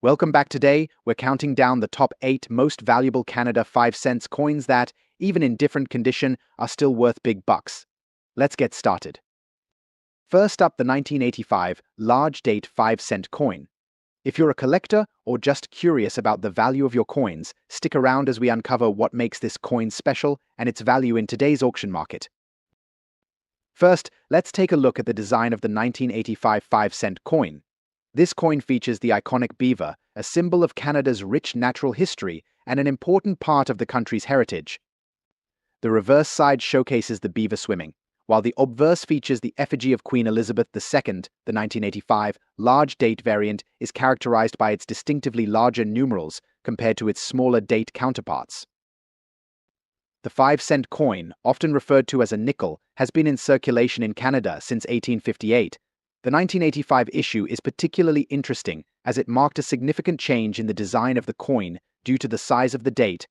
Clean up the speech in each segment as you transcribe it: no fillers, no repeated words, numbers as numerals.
Welcome back. Today. We're counting down the top 8 most valuable Canada 5-cent coins that, even in different condition, are still worth big bucks. Let's get started. First up, the 1985 large date 5-cent coin. If you're a collector or just curious about the value of your coins, stick around as we uncover what makes this coin special and its value in today's auction market. First, let's take a look at the design of the 1985 5-cent coin. This coin features the iconic beaver, a symbol of Canada's rich natural history and an important part of the country's heritage. The reverse side showcases the beaver swimming, while the obverse features the effigy of Queen Elizabeth II. The 1985 large date variant is characterized by its distinctively larger numerals compared to its smaller date counterparts. The 5-cent coin, often referred to as a nickel, has been in circulation in Canada since 1858. The 1985 issue is particularly interesting as it marked a significant change in the design of the coin due to the size of the date.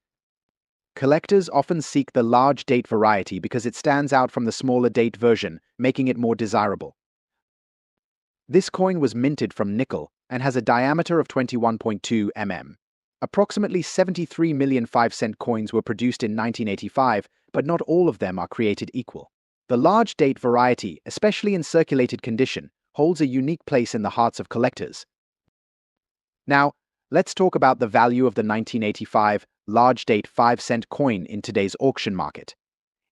Collectors often seek the large date variety because it stands out from the smaller date version, making it more desirable. This coin was minted from nickel and has a diameter of 21.2 mm. Approximately 73 million 5-cent coins were produced in 1985, but not all of them are created equal. The large date variety, especially in circulated condition, holds a unique place in the hearts of collectors. Now, let's talk about the value of the 1985 large date 5-cent coin in today's auction market.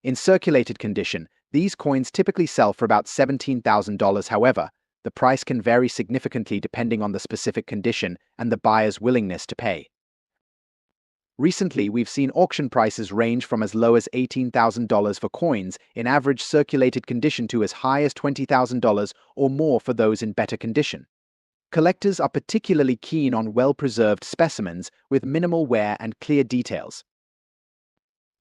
In circulated condition, these coins typically sell for about $17,000. However, the price can vary significantly depending on the specific condition and the buyer's willingness to pay. Recently, we've seen auction prices range from as low as $18,000 for coins in average circulated condition to as high as $20,000 or more for those in better condition. Collectors are particularly keen on well-preserved specimens with minimal wear and clear details.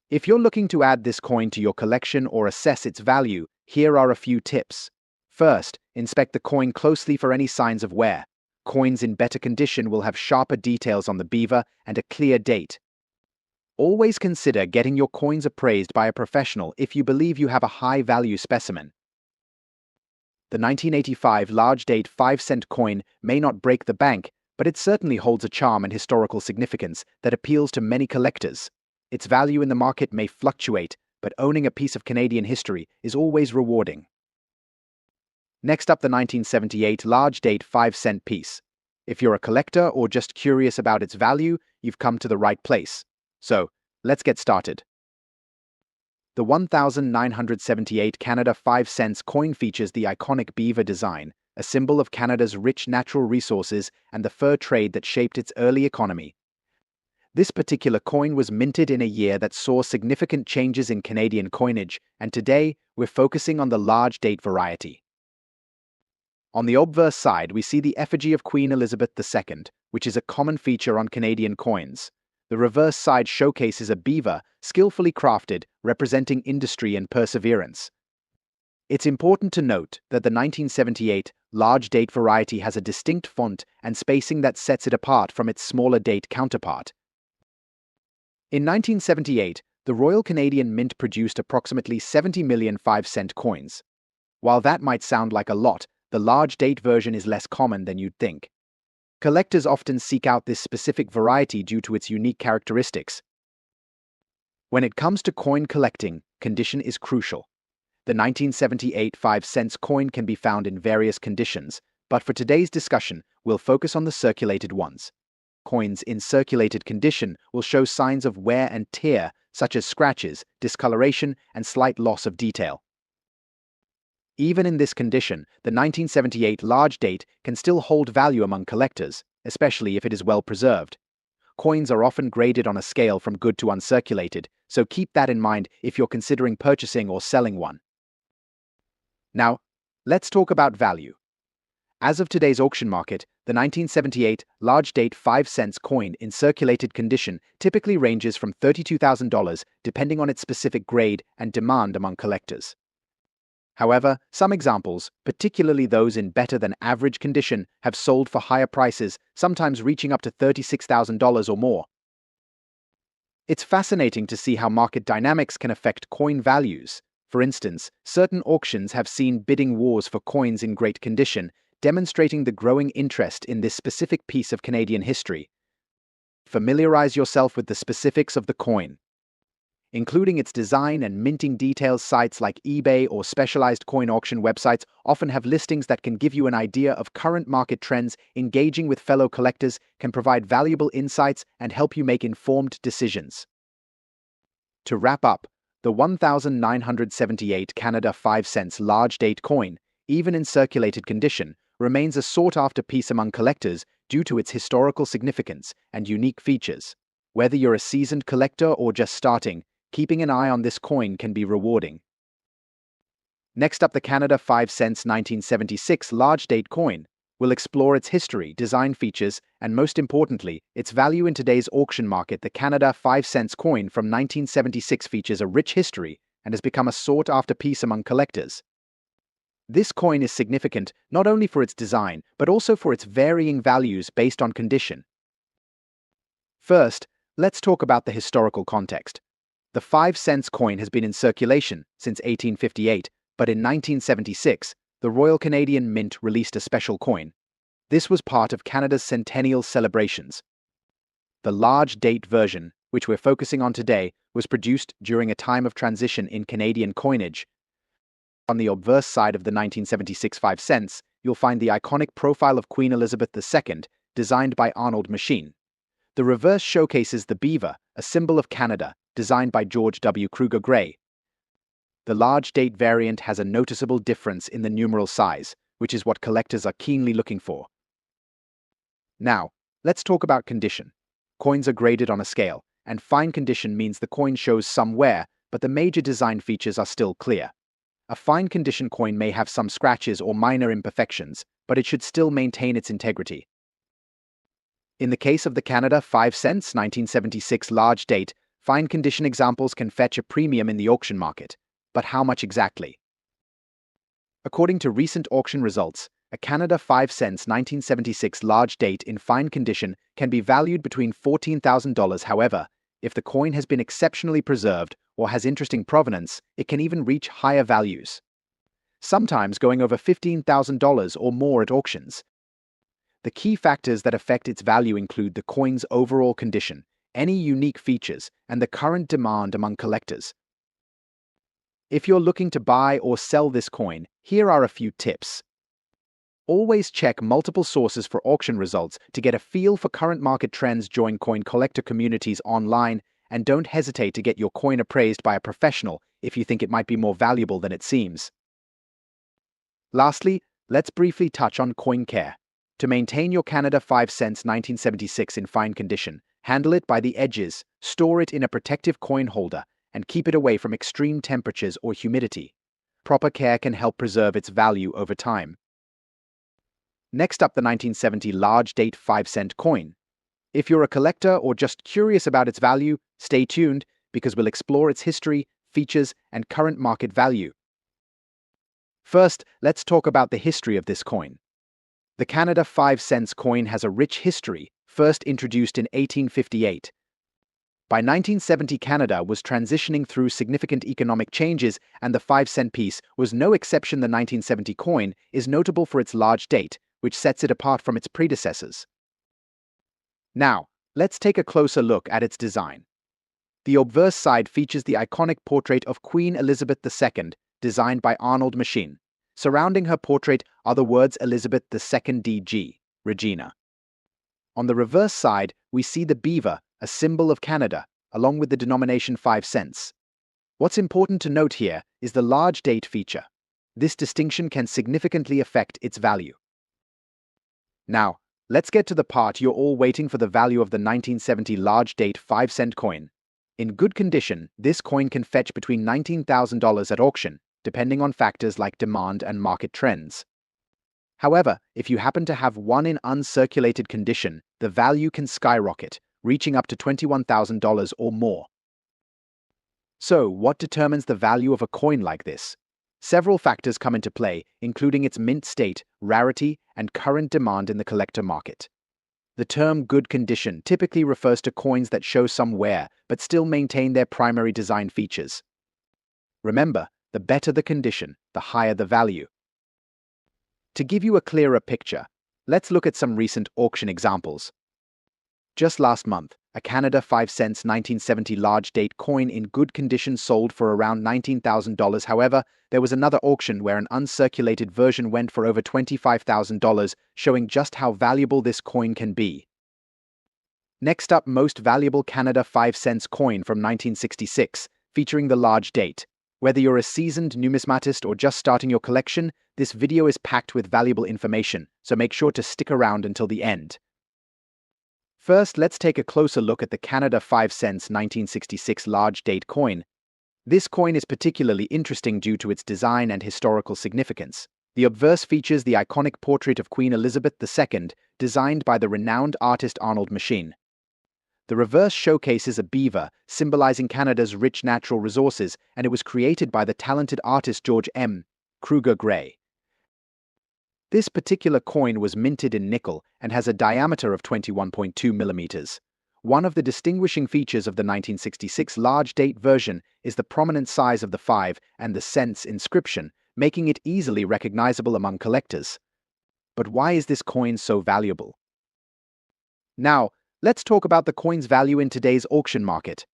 If you're looking to add this coin to your collection or assess its value, here are a few tips. First, inspect the coin closely for any signs of wear. Coins in better condition will have sharper details on the beaver and a clear date. Always consider getting your coins appraised by a professional if you believe you have a high-value specimen. The 1985 large date 5-cent coin may not break the bank, but it certainly holds a charm and historical significance that appeals to many collectors. Its value in the market may fluctuate, but owning a piece of Canadian history is always rewarding. Next up, the 1978 large date 5-cent piece. If you're a collector or just curious about its value, you've come to the right place. So, let's get started. The 1978 Canada 5 cents coin features the iconic beaver design, a symbol of Canada's rich natural resources and the fur trade that shaped its early economy. This particular coin was minted in a year that saw significant changes in Canadian coinage, and today we're focusing on the large date variety. On the obverse side, we see the effigy of Queen Elizabeth II, which is a common feature on Canadian coins. The reverse side showcases a beaver, skillfully crafted, representing industry and perseverance. It's important to note that the 1978 large date variety has a distinct font and spacing that sets it apart from its smaller date counterpart. In 1978, the Royal Canadian Mint produced approximately 70 million 5-cent coins. While that might sound like a lot, the large date version is less common than you'd think. Collectors often seek out this specific variety due to its unique characteristics. When it comes to coin collecting, condition is crucial. The 1978 5-cent coin can be found in various conditions, but for today's discussion, we'll focus on the circulated ones. Coins in circulated condition will show signs of wear and tear, such as scratches, discoloration, and slight loss of detail. Even in this condition, the 1978 large date can still hold value among collectors, especially if it is well preserved. Coins are often graded on a scale from good to uncirculated, so keep that in mind if you're considering purchasing or selling one. Now, let's talk about value. As of today's auction market, the 1978 large date 5-cent coin in circulated condition typically ranges from $32,000 depending on its specific grade and demand among collectors. However, some examples, particularly those in better than average condition, have sold for higher prices, sometimes reaching up to $36,000 or more. It's fascinating to see how market dynamics can affect coin values. For instance, certain auctions have seen bidding wars for coins in great condition, demonstrating the growing interest in this specific piece of Canadian history. Familiarize yourself with the specifics of the coin, including its design and minting details. Sites like eBay or specialized coin auction websites often have listings that can give you an idea of current market trends. Engaging with fellow collectors can provide valuable insights and help you make informed decisions. To wrap up, the 1978 Canada 5 cents large date coin, even in circulated condition, remains a sought-after piece among collectors due to its historical significance and unique features. Whether you're a seasoned collector or just starting, keeping an eye on this coin can be rewarding. Next up, the Canada 5 cents 1976 large date coin. We'll explore its history, design features, and most importantly, its value in today's auction market. The Canada 5 cents coin from 1976 features a rich history and has become a sought-after piece among collectors. This coin is significant not only for its design, but also for its varying values based on condition. First, let's talk about the historical context. The 5 cents coin has been in circulation since 1858, but in 1976, the Royal Canadian Mint released a special coin. This was part of Canada's centennial celebrations. The large date version, which we're focusing on today, was produced during a time of transition in Canadian coinage. On the obverse side of the 1976 5 cents, you'll find the iconic profile of Queen Elizabeth II, designed by Arnold Machine. The reverse showcases the beaver, a symbol of Canada, designed by George W. Kruger Gray. The large date variant has a noticeable difference in the numeral size, which is what collectors are keenly looking for. Now, let's talk about condition. Coins are graded on a scale, and fine condition means the coin shows some wear, but the major design features are still clear. A fine condition coin may have some scratches or minor imperfections, but it should still maintain its integrity. In the case of the Canada 5 cents 1976 large date, fine condition examples can fetch a premium in the auction market. But how much exactly? According to recent auction results, a Canada 5 cents 1976 large date in fine condition can be valued between $14,000. However, if the coin has been exceptionally preserved or has interesting provenance, it can even reach higher values, sometimes going over $15,000 or more at auctions. The key factors that affect its value include the coin's overall condition, any unique features, and the current demand among collectors. If you're looking to buy or sell this coin, here are a few tips. Always check multiple sources for auction results to get a feel for current market trends. Join coin collector communities online, and don't hesitate to get your coin appraised by a professional if you think it might be more valuable than it seems. Lastly, let's briefly touch on coin care. To maintain your Canada 5 cents 1976 in fine condition, handle it by the edges, store it in a protective coin holder, and keep it away from extreme temperatures or humidity. Proper care can help preserve its value over time. Next up, the 1970 large date 5 cent coin. If you're a collector or just curious about its value, stay tuned because we'll explore its history, features, and current market value. First, let's talk about the history of this coin. The Canada 5 cents coin has a rich history, first introduced in 1858. By 1970, Canada was transitioning through significant economic changes, and the 5 cent piece was no exception. The 1970 coin is notable for its large date, which sets it apart from its predecessors. Now, let's take a closer look at its design. The obverse side features the iconic portrait of Queen Elizabeth II, designed by Arnold Machine. Surrounding her portrait are the words Elizabeth II DG, Regina. On the reverse side, we see the beaver, a symbol of Canada, along with the denomination 5 cents. What's important to note here is the large date feature. This distinction can significantly affect its value. Now, let's get to the part you're all waiting for: the value of the 1970 large date 5 cent coin. In good condition, this coin can fetch between $19,000 at auction, depending on factors like demand and market trends. However, if you happen to have one in uncirculated condition, the value can skyrocket, reaching up to $21,000 or more. So, what determines the value of a coin like this? Several factors come into play, including its mint state, rarity, and current demand in the collector market. The term good condition typically refers to coins that show some wear but still maintain their primary design features. Remember, the better the condition, the higher the value. To give you a clearer picture, let's look at some recent auction examples. Just last month, a Canada 5 cents 1970 large date coin in good condition sold for around $19,000. However, there was another auction where an uncirculated version went for over $25,000, showing just how valuable this coin can be. Next up, most valuable Canada 5 cents coin from 1966, featuring the large date. Whether you're a seasoned numismatist or just starting your collection, this video is packed with valuable information, so make sure to stick around until the end. First, let's take a closer look at the Canada 5 cents 1966 large date coin. This coin is particularly interesting due to its design and historical significance. The obverse features the iconic portrait of Queen Elizabeth II, designed by the renowned artist Arnold Machine. The reverse showcases a beaver, symbolizing Canada's rich natural resources, and it was created by the talented artist George M. Kruger Gray. This particular coin was minted in nickel and has a diameter of 21.2 millimeters. One of the distinguishing features of the 1966 large date version is the prominent size of the 5 and the cents inscription, making it easily recognizable among collectors. But why is this coin so valuable? Now, let's talk about the coin's value in today's auction market.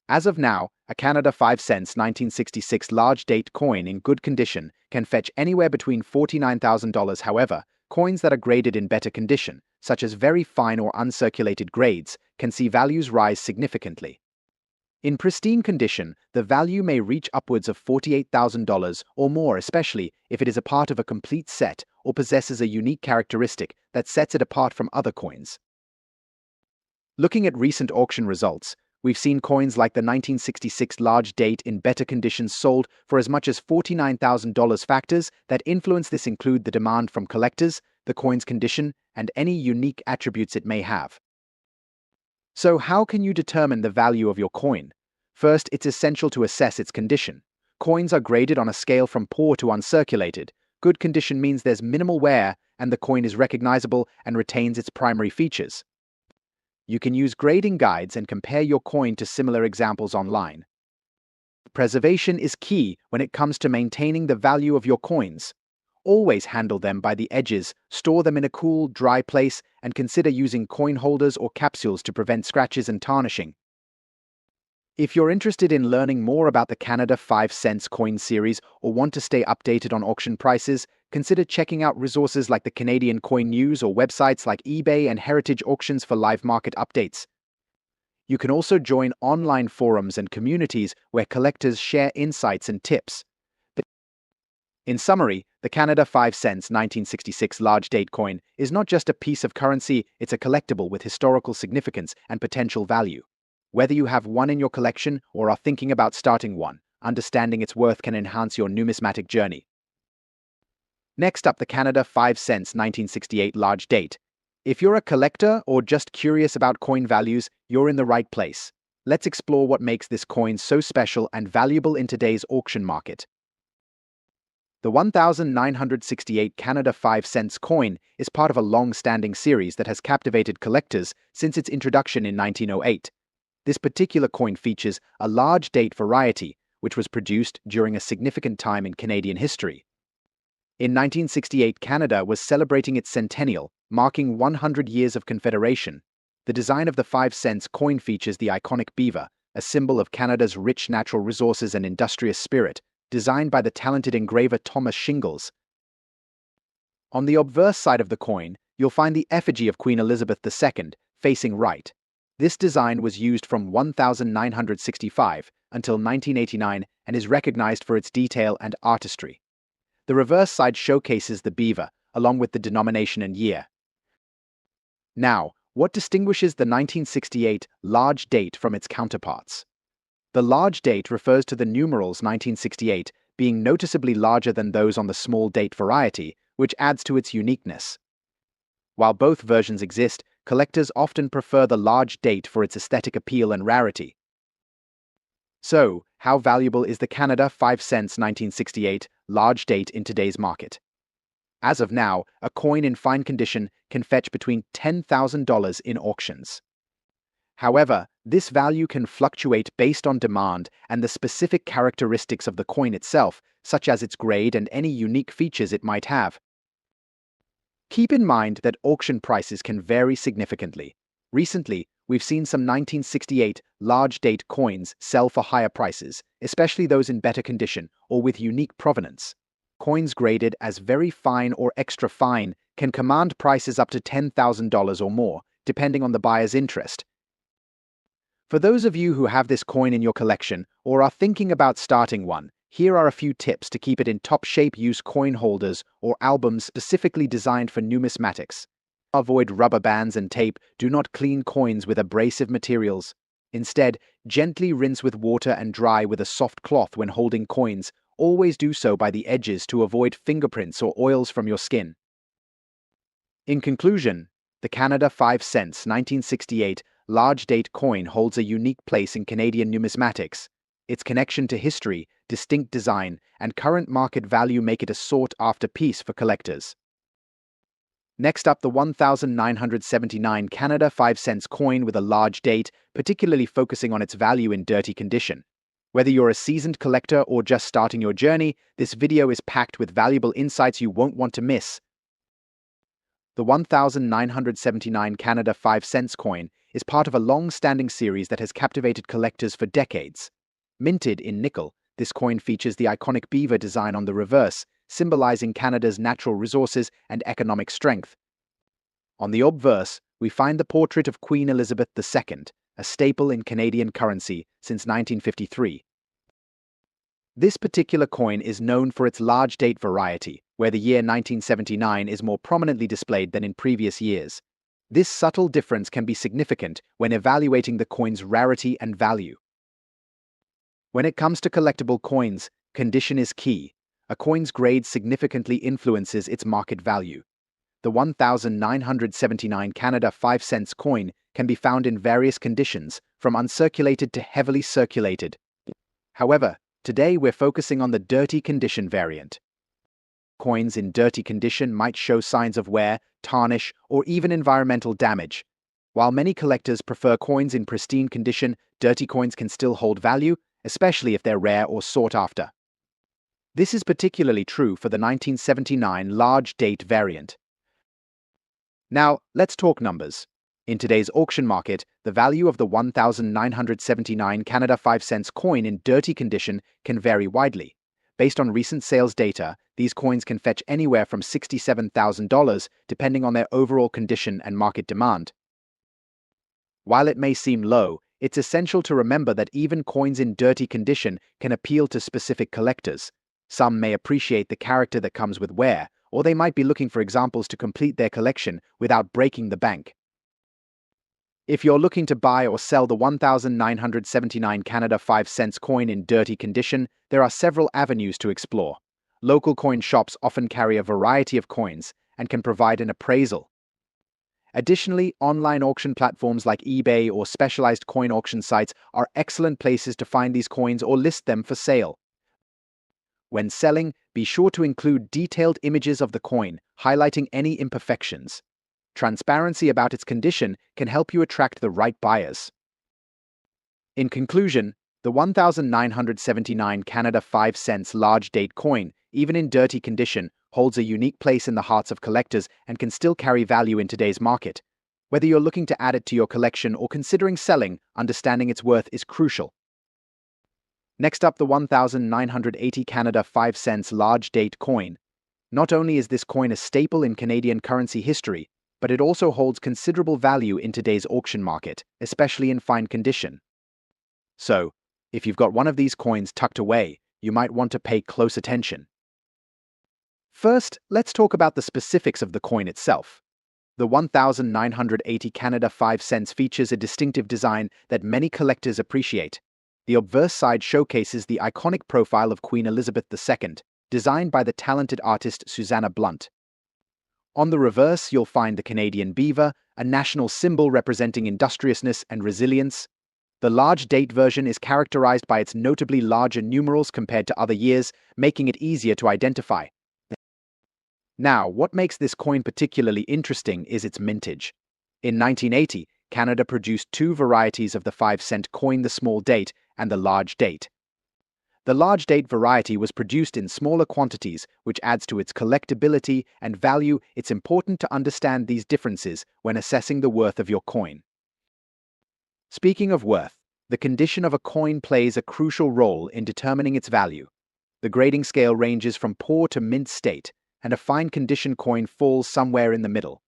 As of now, a Canada 5 cents 1966 large date coin in good condition can fetch anywhere between $49,000. However, coins that are graded in better condition, such as very fine or uncirculated grades, can see values rise significantly. In pristine condition, the value may reach upwards of $48,000 or more, especially if it is a part of a complete set or possesses a unique characteristic that sets it apart from other coins. Looking at recent auction results, we've seen coins like the 1966 large date in better conditions sold for as much as $49,000. Factors that influence this include the demand from collectors, the coin's condition, and any unique attributes it may have. So how can you determine the value of your coin? First, it's essential to assess its condition. Coins are graded on a scale from poor to uncirculated. Good condition means there's minimal wear and the coin is recognizable and retains its primary features. You can use grading guides and compare your coin to similar examples online. Preservation is key when it comes to maintaining the value of your coins. Always handle them by the edges, store them in a cool, dry place, and consider using coin holders or capsules to prevent scratches and tarnishing. If you're interested in learning more about the Canada 5 cents coin series or want to stay updated on auction prices, consider checking out resources like the Canadian Coin News or websites like eBay and Heritage Auctions for live market updates. You can also join online forums and communities where collectors share insights and tips. In summary, the Canada 5 cents 1966 large date coin is not just a piece of currency, it's a collectible with historical significance and potential value. Whether you have one in your collection or are thinking about starting one, understanding its worth can enhance your numismatic journey. Next up, the Canada 5 cents 1968 large date. If you're a collector or just curious about coin values, you're in the right place. Let's explore what makes this coin so special and valuable in today's auction market. The 1968 Canada 5 cents coin is part of a long-standing series that has captivated collectors since its introduction in 1908. This particular coin features a large date variety, which was produced during a significant time in Canadian history. In 1968, Canada was celebrating its centennial, marking 100 years of Confederation. The design of the 5 cents coin features the iconic beaver, a symbol of Canada's rich natural resources and industrious spirit, designed by the talented engraver Thomas Shingles. On the obverse side of the coin, you'll find the effigy of Queen Elizabeth II, facing right. This design was used from 1965 until 1989 and is recognized for its detail and artistry. The reverse side showcases the beaver, along with the denomination and year. Now, what distinguishes the 1968 large date from its counterparts? The large date refers to the numerals 1968 being noticeably larger than those on the small date variety, which adds to its uniqueness. While both versions exist, collectors often prefer the large date for its aesthetic appeal and rarity. So, how valuable is the Canada 5 cents 1968 large date in today's market? As of now, a coin in fine condition can fetch between $10,000 in auctions. However, this value can fluctuate based on demand and the specific characteristics of the coin itself, such as its grade and any unique features it might have. Keep in mind that auction prices can vary significantly. Recently, we've seen some 1968 large-date coins sell for higher prices, especially those in better condition or with unique provenance. Coins graded as very fine or extra fine can command prices up to $10,000 or more, depending on the buyer's interest. For those of you who have this coin in your collection or are thinking about starting one, here are a few tips to keep it in top shape. Use coin holders or albums specifically designed for numismatics. Avoid rubber bands and tape. Do not clean coins with abrasive materials. Instead, gently rinse with water and dry with a soft cloth when holding coins. Always do so by the edges to avoid fingerprints or oils from your skin. In conclusion, the Canada 5 cents 1968 large-date coin holds a unique place in Canadian numismatics. Its connection to history, distinct design, and current market value make it a sought-after piece for collectors. Next up, the 1979 Canada 5 cents coin with a large date, particularly focusing on its value in dirty condition. Whether you're a seasoned collector or just starting your journey, this video is packed with valuable insights you won't want to miss. The 1979 Canada 5 cents coin is part of a long-standing series that has captivated collectors for decades. Minted in nickel, this coin features the iconic beaver design on the reverse, symbolizing Canada's natural resources and economic strength. On the obverse, we find the portrait of Queen Elizabeth II, a staple in Canadian currency since 1953. This particular coin is known for its large date variety, where the year 1979 is more prominently displayed than in previous years. This subtle difference can be significant when evaluating the coin's rarity and value. When it comes to collectible coins, condition is key. A coin's grade significantly influences its market value. The 1979 Canada 5 cents coin can be found in various conditions, from uncirculated to heavily circulated. However, today we're focusing on the dirty condition variant. Coins in dirty condition might show signs of wear, tarnish, or even environmental damage. While many collectors prefer coins in pristine condition, dirty coins can still hold value, especially if they're rare or sought after. This is particularly true for the 1979 large date variant. Now, let's talk numbers. In today's auction market, the value of the 1979 Canada 5 cents coin in dirty condition can vary widely. Based on recent sales data, these coins can fetch anywhere from $67,000 depending on their overall condition and market demand. While it may seem low, it's essential to remember that even coins in dirty condition can appeal to specific collectors. Some may appreciate the character that comes with wear, or they might be looking for examples to complete their collection without breaking the bank. If you're looking to buy or sell the 1979 Canada 5 cents coin in dirty condition, there are several avenues to explore. Local coin shops often carry a variety of coins and can provide an appraisal. Additionally, online auction platforms like eBay or specialized coin auction sites are excellent places to find these coins or list them for sale. When selling, be sure to include detailed images of the coin, highlighting any imperfections. Transparency about its condition can help you attract the right buyers. In conclusion, the 1979 Canada 5 cents large date coin, even in dirty condition, holds a unique place in the hearts of collectors and can still carry value in today's market. Whether you're looking to add it to your collection or considering selling, understanding its worth is crucial. Next up, the 1980 Canada 5 cents large date coin. Not only is this coin a staple in Canadian currency history, but it also holds considerable value in today's auction market, especially in fine condition. So, if you've got one of these coins tucked away, you might want to pay close attention. First, let's talk about the specifics of the coin itself. The 1980 Canada 5 cents features a distinctive design that many collectors appreciate. The obverse side showcases the iconic profile of Queen Elizabeth II, designed by the talented artist Susanna Blunt. On the reverse, you'll find the Canadian beaver, a national symbol representing industriousness and resilience. The large date version is characterized by its notably larger numerals compared to other years, making it easier to identify. Now, what makes this coin particularly interesting is its mintage. In 1980, Canada produced two varieties of the 5 cent coin, the small date and the large date. The large date variety was produced in smaller quantities, which adds to its collectability and value. It's important to understand these differences when assessing the worth of your coin. Speaking of worth, the condition of a coin plays a crucial role in determining its value. The grading scale ranges from poor to mint state, and a fine condition coin falls somewhere in the middle.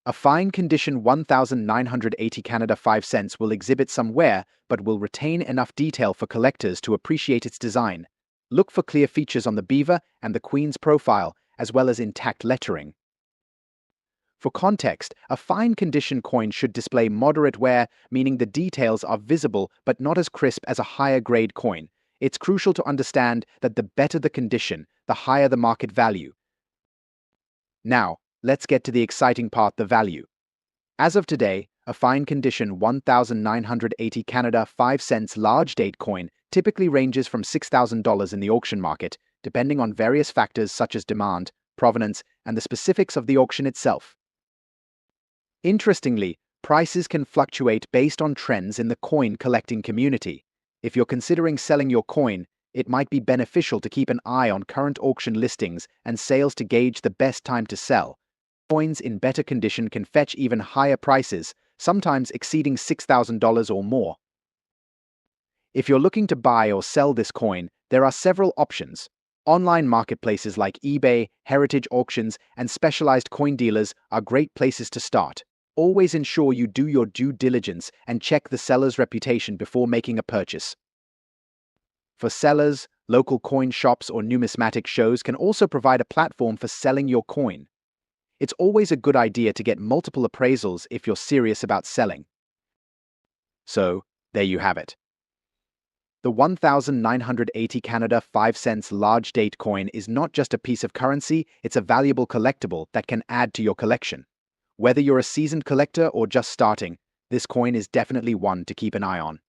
A fine condition 1980 Canada 5 cents will exhibit some wear but will retain enough detail for collectors to appreciate its design. Look for clear features on the beaver and the queen's profile, as well as intact lettering. For context, a fine condition coin should display moderate wear, meaning the details are visible but not as crisp as a higher grade coin. It's crucial to understand that the better the condition, the higher the market value. Now, let's get to the exciting part, the value. As of today, a fine condition 1980 Canada 5 cents large date coin typically ranges from $6,000 in the auction market, depending on various factors such as demand, provenance, and the specifics of the auction itself. Interestingly, prices can fluctuate based on trends in the coin collecting community. If you're considering selling your coin, it might be beneficial to keep an eye on current auction listings and sales to gauge the best time to sell. Coins in better condition can fetch even higher prices, sometimes exceeding $6,000 or more. If you're looking to buy or sell this coin, there are several options. Online marketplaces like eBay, heritage auctions, and specialized coin dealers are great places to start. Always ensure you do your due diligence and check the seller's reputation before making a purchase. For sellers, local coin shops or numismatic shows can also provide a platform for selling your coin. It's always a good idea to get multiple appraisals if you're serious about selling. So, there you have it. The 1980 Canada 5 cents large date coin is not just a piece of currency, it's a valuable collectible that can add to your collection. Whether you're a seasoned collector or just starting, this coin is definitely one to keep an eye on.